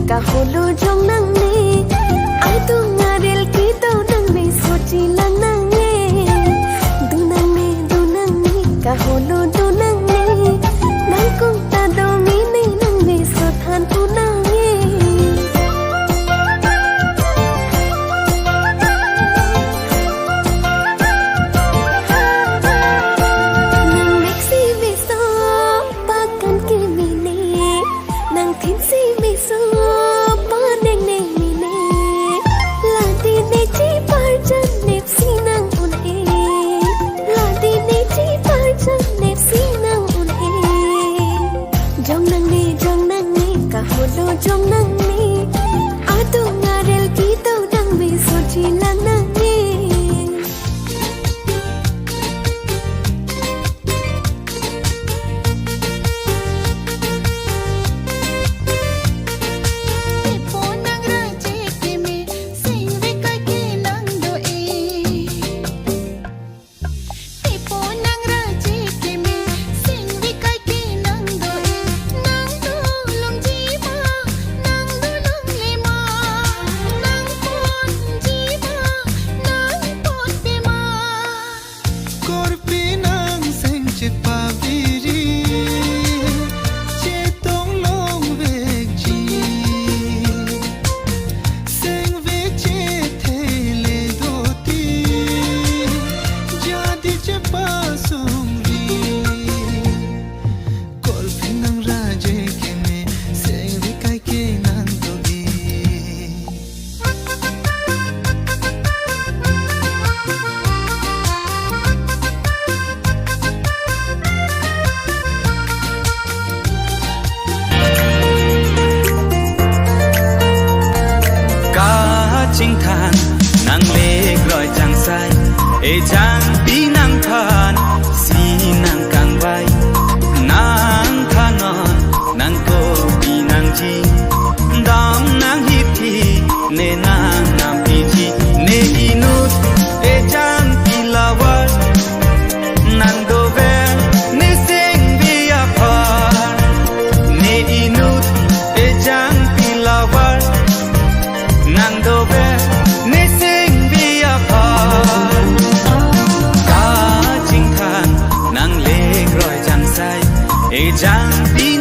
kaholo jong nang ni ai tu ngarel ki to nang ni sochi lang nang ni du nang ni kaholo du nang ni nang kung ta do mi nang ni so than tu nang ni nang mixi mi so pakan ki mi ni nang thin si mi so jong nang ni atu ngarel ki to dang bi sochi lang nang ni chính than nàng lê gọi chẳng sai ê chang bí nàng than si nàng càng vai nàng than ngon nàng cô bí nàng chi đong nàng hít thì nê nàng nam pi chi nê inut ê chang pi lawa nàng do ve nê sing vi apa nê inut ê chang pi lawa nàng do ve nê sing vi apa cả chính than nàng lê gọi chẳng sai ê chang bí